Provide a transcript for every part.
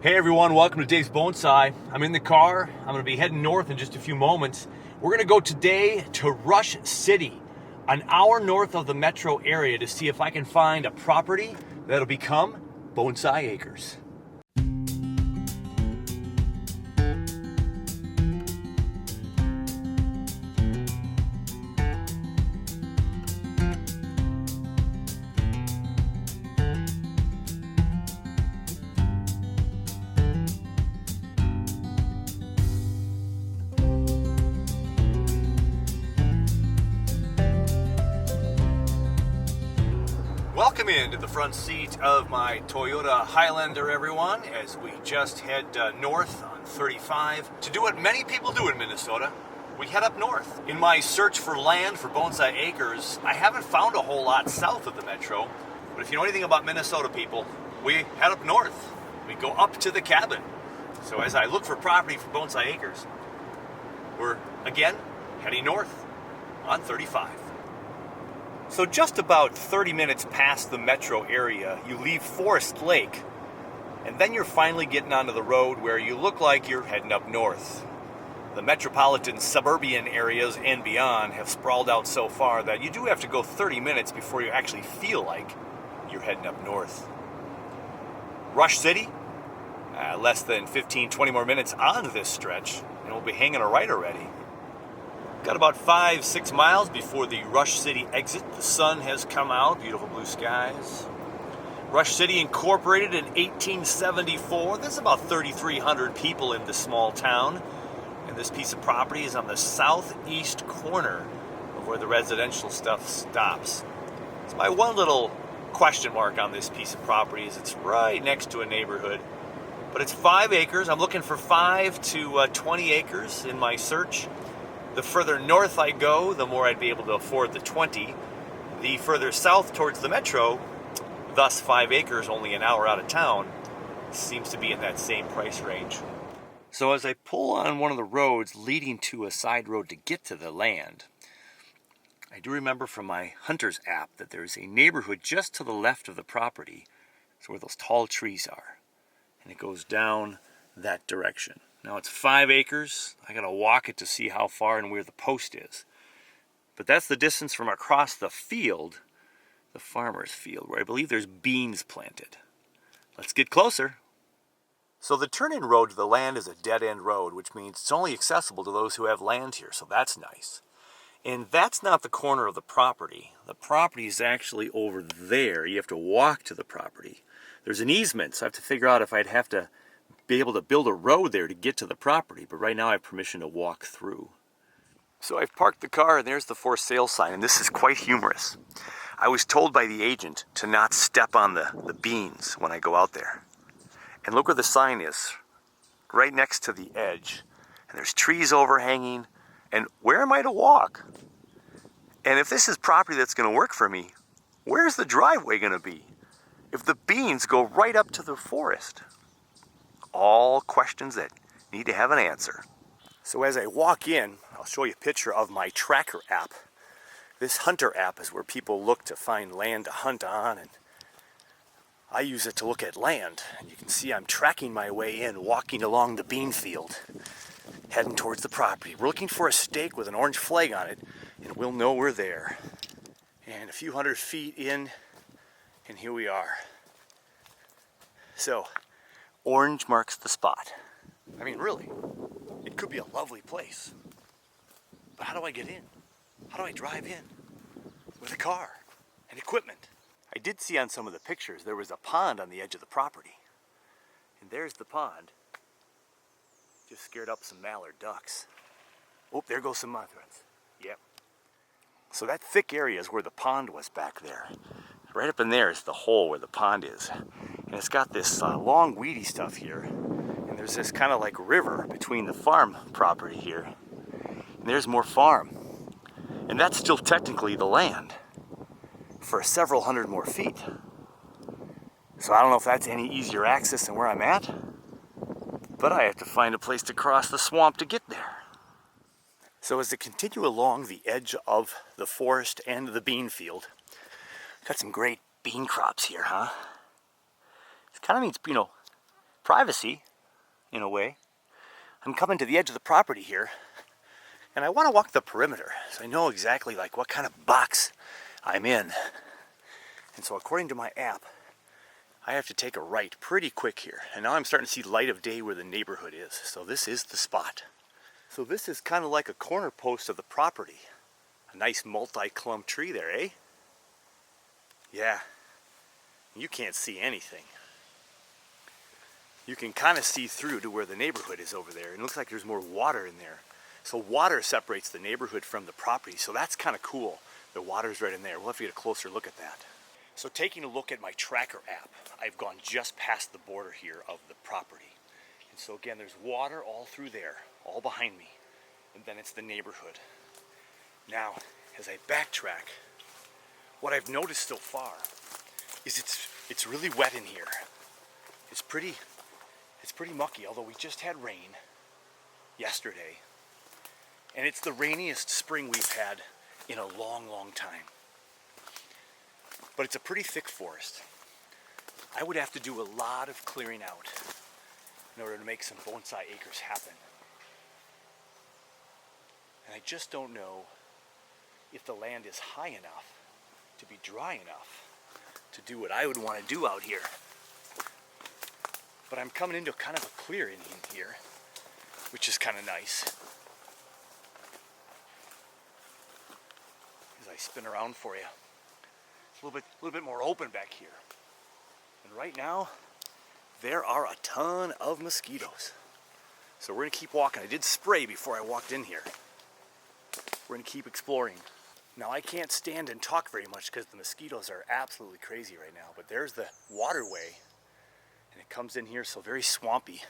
Hey everyone, welcome to Dave's Bonsai. I'm in the car. I'm going to be heading north in just a few moments. We're going to go today to Rush City, an hour north of the metro area, to see if I can find a property that'll become Bonsai Acres. Welcome into the front seat of my Toyota Highlander, everyone, as we just head north on 35 to do what many people do in Minnesota. We head up north. In my search for land for Bonsai Acres, I haven't found a whole lot south of the metro, but if you know anything about Minnesota people, we head up north. We go up to the cabin. So as I look for property for Bonsai Acres, we're again heading north on 35. So just about 30 minutes past the metro area, you leave Forest Lake, and then you're finally getting onto the road where you look like you're heading up north. The metropolitan suburban areas and beyond have sprawled out so far that you do have to go 30 minutes before you actually feel like you're heading up north. Rush City, less than 15-20 more minutes on this stretch, and we'll be hanging a right already. Got about 5-6 miles before the Rush City exit. The sun has come out, beautiful blue skies. Rush City incorporated in 1874. There's about 3,300 people in this small town. And this piece of property is on the southeast corner of where the residential stuff stops. So my one little question mark on this piece of property is it's right next to a neighborhood. But it's 5 acres. I'm looking for 5 to 20 acres in my search. The further north I go, the more I'd be able to afford the 20. The further south towards the metro, thus 5 acres only an hour out of town, seems to be in that same price range. So as I pull on one of the roads leading to a side road to get to the land, I do remember from my Hunter's app that there's a neighborhood just to the left of the property. It's where those tall trees are. And it goes down that direction. Now it's 5 acres. I gotta walk it to see how far and where the post is. But that's the distance from across the field, the farmer's field, where I believe there's beans planted. Let's get closer. So the turn-in road to the land is a dead-end road, which means it's only accessible to those who have land here, so that's nice. And that's not the corner of the property. The property is actually over there. You have to walk to the property. There's an easement, so I have to figure out if I'd have to be able to build a road there to get to the property, but right now I have permission to walk through. So I've parked the car and there's the for sale sign, and this is quite humorous. I was told by the agent to not step on the beans when I go out there. And look where the sign is, right next to the edge. And there's trees overhanging, and where am I to walk? And if this is property that's going to work for me, where's the driveway going to be? If the beans go right up to the forest? All questions that need to have an answer. So as I walk in, I'll show you a picture of my tracker app. This Hunter app is where people look to find land to hunt on, and I use it to look at land. And you can see I'm tracking my way in, walking along the bean field, heading towards the property. We're looking for a stake with an orange flag on it, and we'll know we're there. And a few hundred feet in, and here we are. So, orange marks the spot. I mean, really, it could be a lovely place. But how do I get in? How do I drive in? With a car and equipment. I did see on some of the pictures there was a pond on the edge of the property. And there's the pond. Just scared up some mallard ducks. Oh, there goes some mothrons. Yep. So that thick area is where the pond was back there. Right up in there is the hole where the pond is. And it's got this long weedy stuff here. And there's this kind of like river between the farm property here. And there's more farm. And that's still technically the land for several hundred more feet. So I don't know if that's any easier access than where I'm at, but I have to find a place to cross the swamp to get there. So as I continue along the edge of the forest and the bean field, got some great bean crops here, huh? It kind of means, privacy, in a way. I'm coming to the edge of the property here, and I want to walk the perimeter, so I know exactly like what kind of box I'm in. And so according to my app, I have to take a right pretty quick here. And now I'm starting to see light of day where the neighborhood is. So this is the spot. So this is kind of like a corner post of the property. A nice multi-clump tree there, eh? Yeah. You can't see anything. You can kind of see through to where the neighborhood is over there. And it looks like there's more water in there. So water separates the neighborhood from the property. So that's kind of cool. The water's right in there. We'll have to get a closer look at that. So taking a look at my tracker app, I've gone just past the border here of the property. And so again, there's water all through there, all behind me. And then it's the neighborhood. Now, as I backtrack, what I've noticed so far is it's really wet in here. It's pretty mucky, although we just had rain yesterday. And it's the rainiest spring we've had in a long, long time. But it's a pretty thick forest. I would have to do a lot of clearing out in order to make some Bonsai Acres happen. And I just don't know if the land is high enough to be dry enough to do what I would want to do out here. But I'm coming into kind of a clearing in here, which is kind of nice. As I spin around for you. It's a little bit more open back here. And right now, there are a ton of mosquitoes. So we're gonna keep walking. I did spray before I walked in here. We're gonna keep exploring. Now I can't stand and talk very much because the mosquitoes are absolutely crazy right now, but there's the waterway and it comes in here, so very swampy.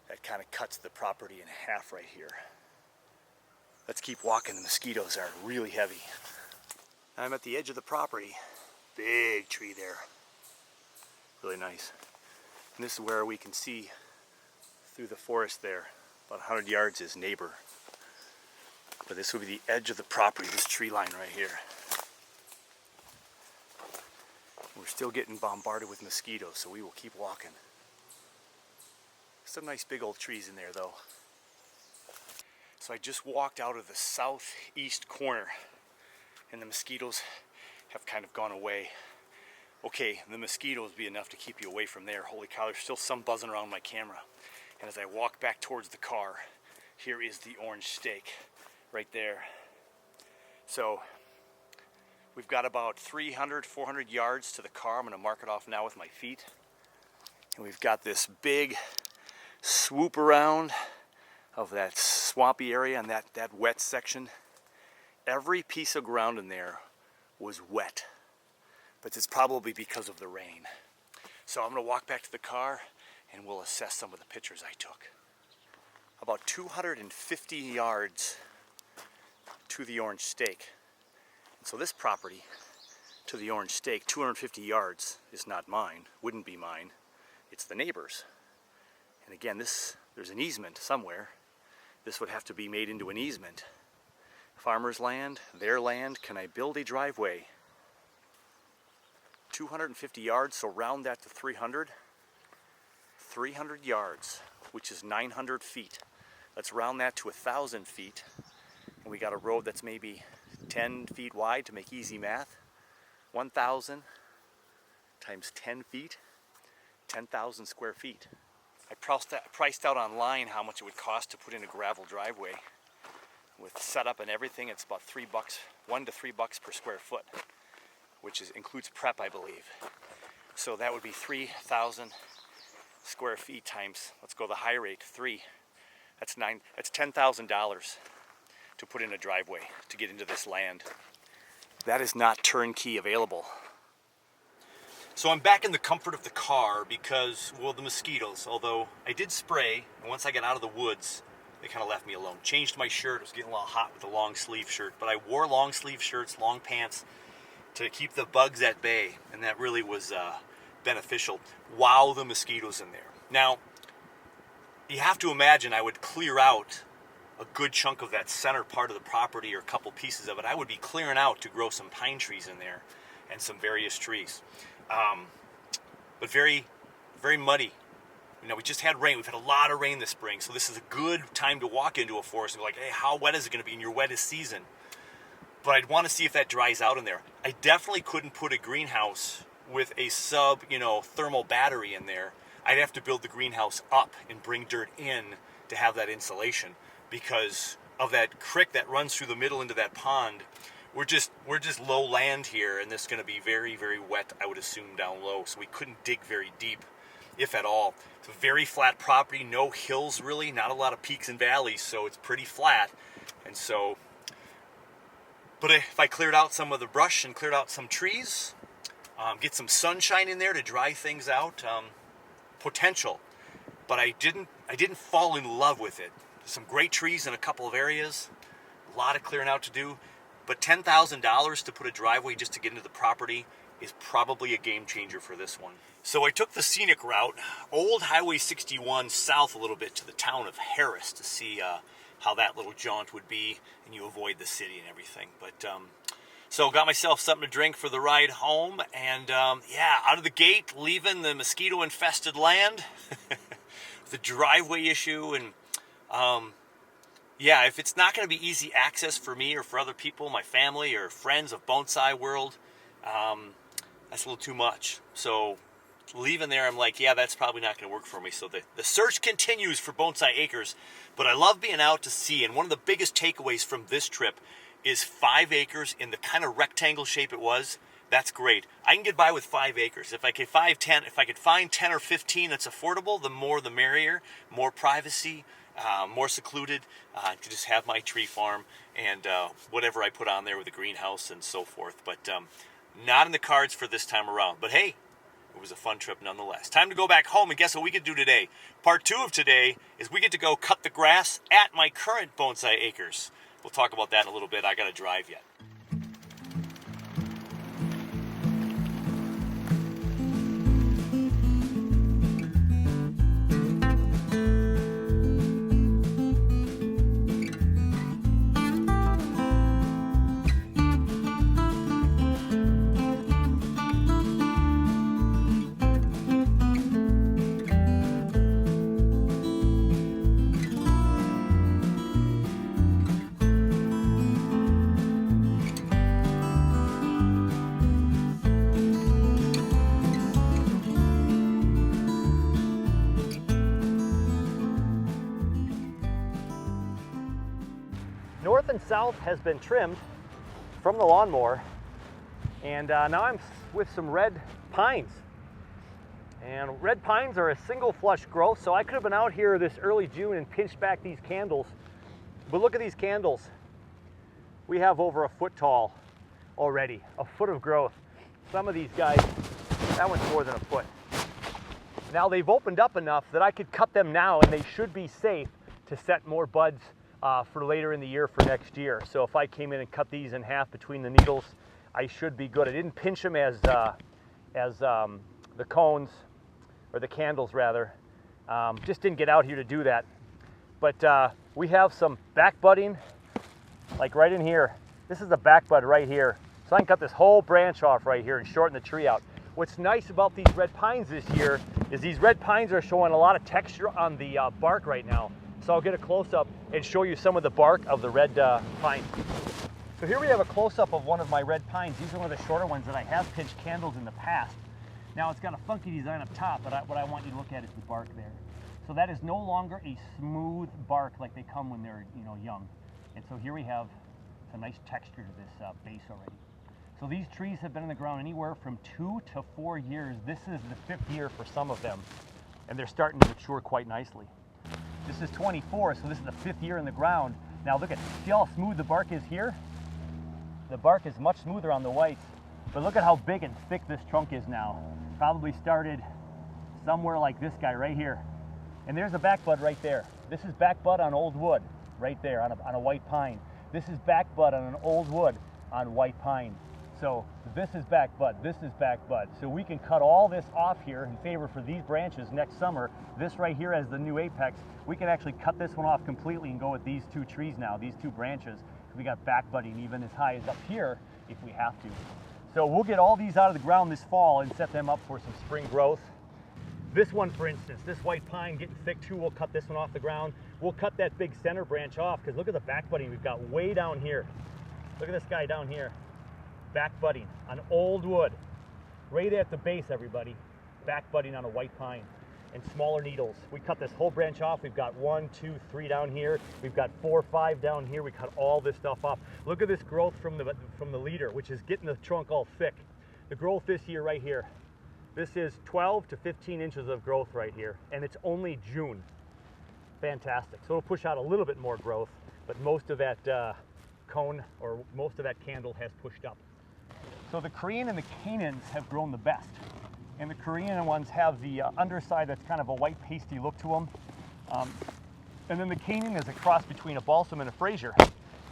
That kind of cuts the property in half right here. Let's keep walking. The mosquitoes are really heavy. I'm at the edge of the property. Big tree there. Really nice. And this is where we can see through the forest there. About 100 yards is neighbor. But this would be the edge of the property, this tree line right here. We're still getting bombarded with mosquitoes, so we will keep walking. Some nice big old trees in there though. So I just walked out of the southeast corner and the mosquitoes have kind of gone away. Okay, the mosquitoes be enough to keep you away from there. Holy cow, there's still some buzzing around my camera. And as I walk back towards the car, here is the orange stake right there. So we've got about 300, 400 yards to the car. I'm gonna mark it off now with my feet. And we've got this big swoop around of that swampy area and that wet section. Every piece of ground in there was wet, but it's probably because of the rain. So I'm gonna walk back to the car and we'll assess some of the pictures I took. About 250 yards to the orange stake. And so this property to the orange stake, 250 yards, is not mine, wouldn't be mine, it's the neighbor's. And again, there's an easement somewhere. This would have to be made into an easement. Farmer's land, their land, can I build a driveway? 250 yards, so round that to 300. 300 yards, which is 900 feet. Let's round that to 1,000 feet. And we got a road that's maybe 10 feet wide to make easy math. 1,000 times 10 feet, 10,000 square feet. I priced out online how much it would cost to put in a gravel driveway. With setup and everything, it's about $3, $1 to $3 per square foot, which includes prep, I believe. So that would be 3,000 square feet times, let's go the high rate, 3. That's $10,000 to put in a driveway to get into this land. That is not turnkey available. So I'm back in the comfort of the car because, well, the mosquitoes, although I did spray, and once I got out of the woods, they kind of left me alone. Changed my shirt, it was getting a little hot with the long sleeve shirt, but I wore long sleeve shirts, long pants to keep the bugs at bay, and that really was beneficial. Wow, the mosquitoes in there. Now, you have to imagine I would clear out a good chunk of that center part of the property or a couple pieces of it. I would be clearing out to grow some pine trees in there and some various trees. But very, very muddy. You know, we just had rain. We've had a lot of rain this spring, so this is a good time to walk into a forest and be like, hey, how wet is it going to be in your wettest season? But I'd want to see if that dries out in there. I definitely couldn't put a greenhouse with a thermal battery in there. I'd have to build the greenhouse up and bring dirt in to have that insulation because of that creek that runs through the middle into that pond. We're just low land here, and this is going to be very, very wet, I would assume, down low. So we couldn't dig very deep, if at all. It's a very flat property, no hills really, not a lot of peaks and valleys, so it's pretty flat. And so, but if I cleared out some of the brush and cleared out some trees, get some sunshine in there to dry things out, potential. But I didn't fall in love with it. Some great trees in a couple of areas, a lot of clearing out to do. But $10,000 to put a driveway just to get into the property is probably a game changer for this one. So I took the scenic route, old Highway 61 south a little bit to the town of Harris to see how that little jaunt would be, and you avoid the city and everything. But so got myself something to drink for the ride home, and out of the gate, leaving the mosquito-infested land, the driveway issue, and if it's not going to be easy access for me or for other people, my family or friends of Bonsai World, that's a little too much. So leaving there, I'm like, that's probably not going to work for me. So the search continues for Bonsai Acres, but I love being out to see. And one of the biggest takeaways from this trip is 5 acres in the kind of rectangle shape it was. That's great. I can get by with 5 acres. If I could find 10 or 15 that's affordable, the more the merrier. More privacy, more secluded. I could just have my tree farm and whatever I put on there with the greenhouse and so forth. But not in the cards for this time around. But hey, it was a fun trip nonetheless. Time to go back home, and guess what we could do today? Part 2 of today is we get to go cut the grass at my current Bonsai Acres. We'll talk about that in a little bit. I got to drive yet. North and south has been trimmed from the lawnmower, and now I'm with some red pines. And red pines are a single flush growth, so I could have been out here this early June and pinched back these candles. But look at these candles. We have over a foot tall already, a foot of growth. Some of these guys, that one's more than a foot. Now they've opened up enough that I could cut them now, and they should be safe to set more buds for later in the year for next year. So if I came in and cut these in half between the needles, I should be good. I didn't pinch them as the cones, or the candles rather. Just didn't get out here to do that. But we have some back budding, like right in here. This is the back bud right here. So I can cut this whole branch off right here and shorten the tree out. What's nice about these red pines this year is these red pines are showing a lot of texture on the bark right now. So I'll get a close-up and show you some of the bark of the red pine. So here we have a close-up of one of my red pines. These are one of the shorter ones that I have pinched candles in the past. Now it's got a funky design up top, but what I want you to look at is the bark there. So that is no longer a smooth bark like they come when they're young. And so here we have some nice texture to this base already. So these trees have been in the ground anywhere from 2 to 4 years. This is the 5th year for some of them, and they're starting to mature quite nicely. This is 24, so this is the 5th year in the ground. Now look see how smooth the bark is here? The bark is much smoother on the whites, but look at how big and thick this trunk is now. Probably started somewhere like this guy right here. And there's a back bud right there. This is back bud on old wood, right there on a white pine. This is back bud on an old wood on white pine. So this is back bud, this is back bud. So we can cut all this off here in favor for these branches next summer. This right here as the new apex, we can actually cut this one off completely and go with these 2 trees now, these 2 branches. We got back budding even as high as up here if we have to. So we'll get all these out of the ground this fall and set them up for some spring growth. This one, for instance, this white pine getting thick too, we'll cut this one off the ground. We'll cut that big center branch off because look at the back budding we've got way down here. Look at this guy down here. Back budding on old wood. Right at the base, everybody. Back budding on a white pine and smaller needles. We cut this whole branch off. We've got 1, 2, 3 down here. We've got 4, 5 down here. We cut all this stuff off. Look at this growth from the leader, which is getting the trunk all thick. The growth this year right here. This is 12 to 15 inches of growth right here, and it's only June. Fantastic. So it'll push out a little bit more growth, but most of that cone or most of that candle has pushed up. So the Korean and the Canaans have grown the best. And the Korean ones have the underside that's kind of a white pasty look to them. And then the Canaan is a cross between a balsam and a Fraser.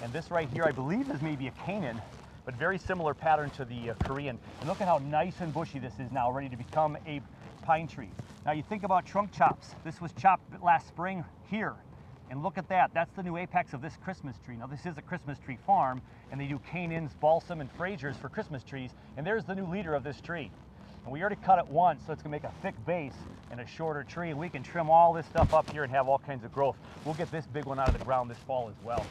And this right here, I believe, is maybe a Canaan, but very similar pattern to the Korean. And look at how nice and bushy this is now, ready to become a pine tree. Now you think about trunk chops. This was chopped last spring here. And look at that, that's the new apex of this Christmas tree. Now this is a Christmas tree farm, and they do Canaans, balsam, and Frasers for Christmas trees. And there's the new leader of this tree. And we already cut it once, so it's gonna make a thick base and a shorter tree. And we can trim all this stuff up here and have all kinds of growth. We'll get this big one out of the ground this fall as well.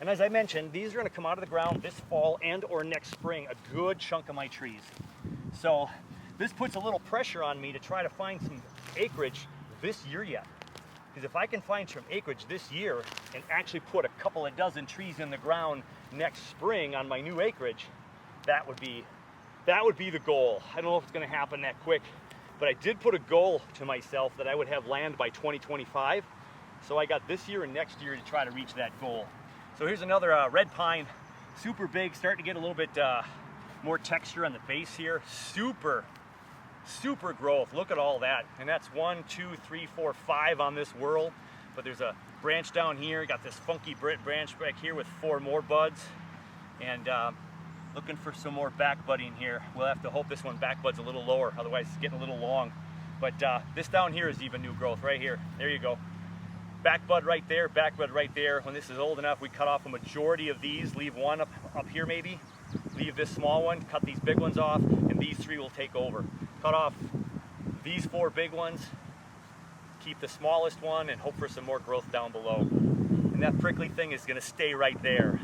And as I mentioned, these are gonna come out of the ground this fall and or next spring, a good chunk of my trees. So this puts a little pressure on me to try to find some acreage this year yet. Because if I can find some acreage this year and actually put a couple of dozen trees in the ground next spring on my new acreage, that would be the goal. I don't know if it's gonna happen that quick, but I did put a goal to myself that I would have land by 2025. So I got this year and next year to try to reach that goal. So here's another red pine, super big, starting to get a little bit more texture on the base here. Super growth, look at all that. And that's 1, 2, 3, 4, 5 on this whorl. But there's a branch down here, got this funky branch back here with 4 more buds. And looking for some more back budding here. We'll have to hope this one back buds a little lower, otherwise it's getting a little long. But this down here is even new growth right here. There you go. Back bud right there, back bud right there. When this is old enough, we cut off a majority of these, leave one up here maybe, leave this small one, cut these big ones off, and these 3 will take over. Cut off these 4 big ones, keep the smallest one, and hope for some more growth down below. And that prickly thing is gonna stay right there.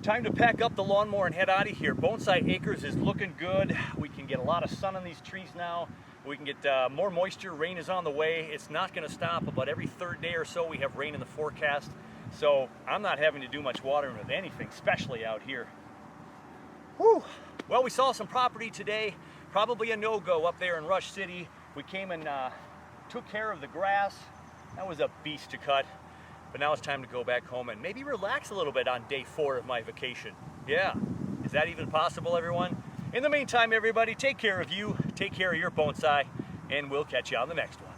Time to pack up the lawnmower and head out of here. Bonsai Acres is looking good. We can get a lot of sun on these trees now. We can get more moisture. Rain is on the way. It's not going to stop. About every 3rd day or so we have rain in the forecast. So I'm not having to do much watering with anything, especially out here. Whew. Well, we saw some property today. Probably a no-go up there in Rush City. We came and took care of the grass. That was a beast to cut. But now it's time to go back home and maybe relax a little bit on day 4 of my vacation. Yeah, is that even possible, everyone? In the meantime, everybody, take care of you, take care of your bonsai, and we'll catch you on the next one.